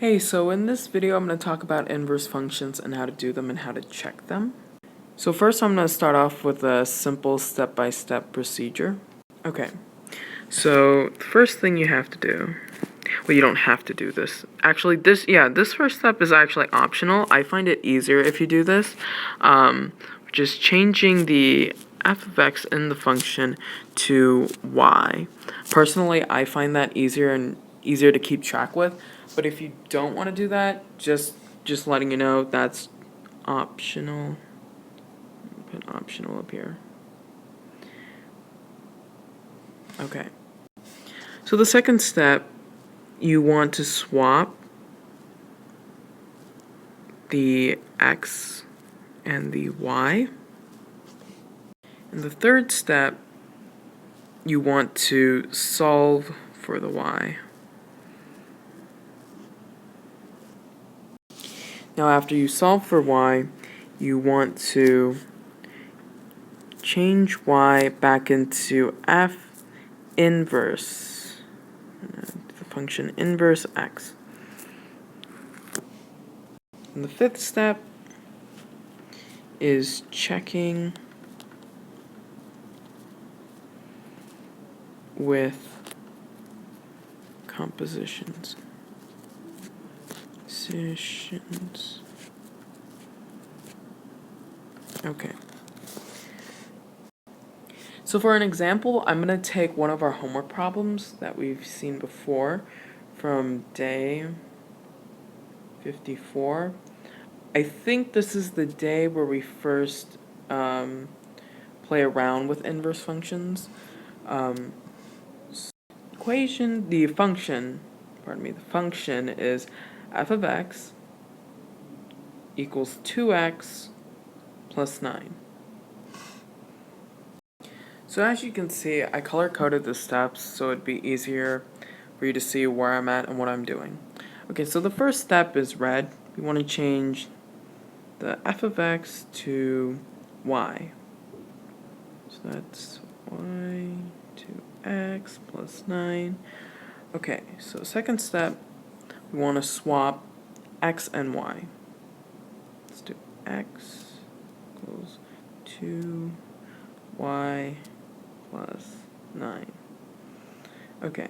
Hey, so in this video I'm going to talk about inverse functions and how to do them and how to check them. So first I'm going to start off with a simple step-by-step procedure. Okay, so the first thing you have to do, well, you don't have to do this. Actually, this first step is actually optional. I find it easier if you do this, which is changing the f of x in the function to y. Personally, I find that easier to keep track with, but if you don't want to do that, just letting you know that's optional. Put optional up here. Okay. So the second step, you want to swap the x and the y. And the third step, you want to solve for the y. Now after you solve for y, you want to change y back into f inverse, the function inverse x. And the fifth step is checking with compositions. Okay. So for an example, I'm going to take one of our homework problems that we've seen before from day 54. I think this is the day where we first play around with inverse functions. The function is f of x equals 2x plus 9. So as you can see, I color-coded the steps so it'd be easier for you to see where I'm at and what I'm doing. Okay, so the first step is red. We want to change the f of x to y. So that's y to x plus 9. Okay, so second step, we want to swap x and y. Let's do x equals 2y plus 9. Okay.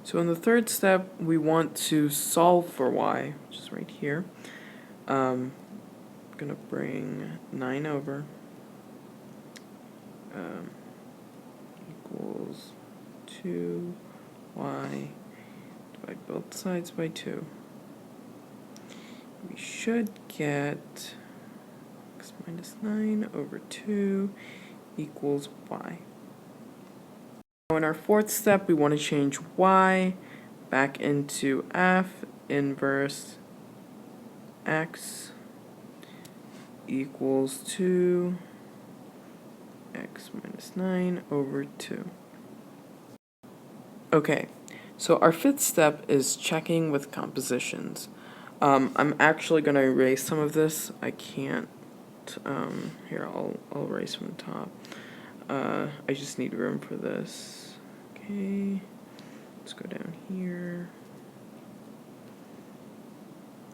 So in the third step, we want to solve for y, which is right here. I'm going to bring 9 over. Equals 2y, divide both sides by 2. We should get x minus 9 over 2 equals y. Now in our fourth step, we want to change y back into f inverse x equals 2 x minus 9 over 2. Okay, so our fifth step is checking with compositions. I'm actually going to erase some of this. I can't. Here, I'll erase from the top. I just need room for this. Okay, let's go down here.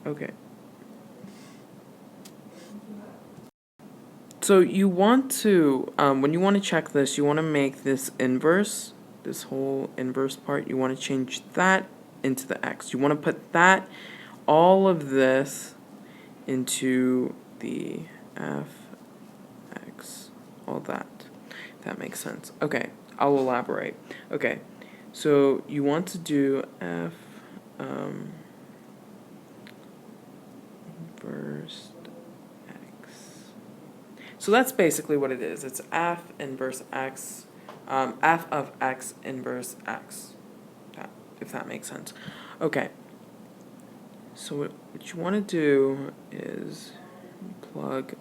Okay. So you want to, when you want to check this, you want to make this inverse, this whole inverse part, you want to change that into the x. You want to put that, all of this, into the fx, all that. If that makes sense. Okay, I'll elaborate. Okay, so you want to do f inverse x. So that's basically what it is. It's f inverse x, f of x inverse x, if that makes sense. Okay, so what you want to do is plug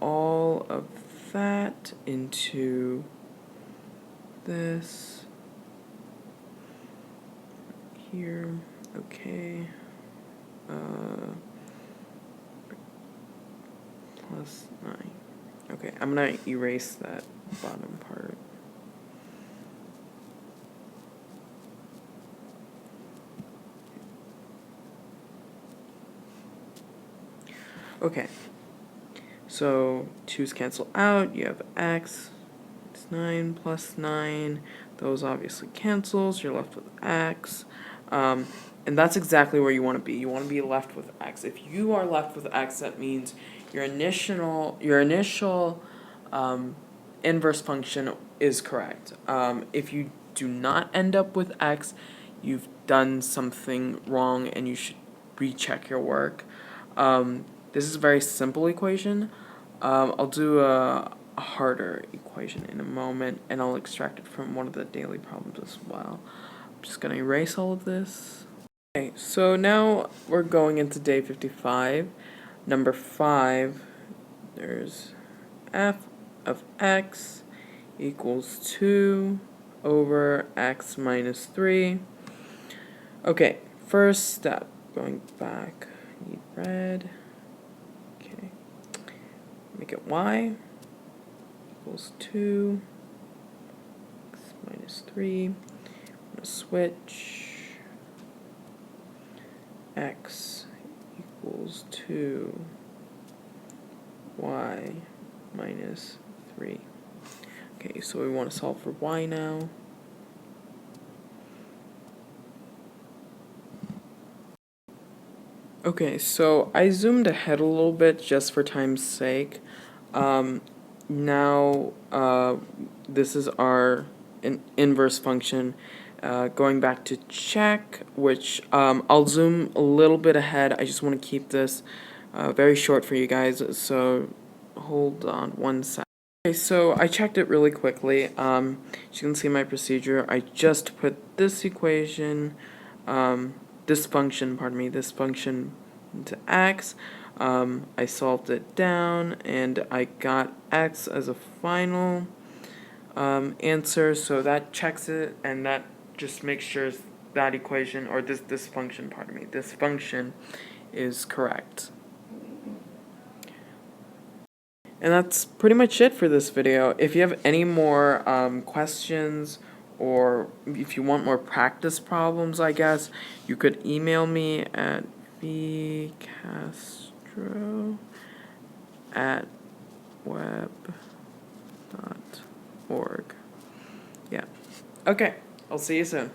all of that into this here. Okay, plus 9. Okay, I'm gonna erase that bottom part. Okay, so 2's cancel out, you have x, it's 9 plus 9, those obviously cancels, you're left with x, and that's exactly where you want to be. You want to be left with x. If you are left with x, that means your initial inverse function is correct. If you do not end up with x, you've done something wrong and you should recheck your work. This is a very simple equation. I'll do a harder equation in a moment, and I'll extract it from one of the daily problems as well. I'm just going to erase all of this. Okay, so now we're going into day 55. Number 5, there's f of x equals 2 over x minus 3. Okay, first step, going back, need red. Okay, make it y equals 2 x minus 3. I'm going to switch x equals 2 y minus 3. Okay, so we want to solve for y now. Okay, so I zoomed ahead a little bit just for time's sake. Now, this is our inverse function. Going back to check, which I'll zoom a little bit ahead. I just want to keep this very short for you guys, so hold on one sec. Okay, so I checked it really quickly. As you can see my procedure, I just put this equation, this function into x. I solved it down, and I got x as a final answer, so that checks it, and that just makes sure that equation, or this function is correct. And that's pretty much it for this video. If you have any more questions, or if you want more practice problems, I guess, you could email me at vcastro@web.org. Yeah. Okay. I'll see you soon.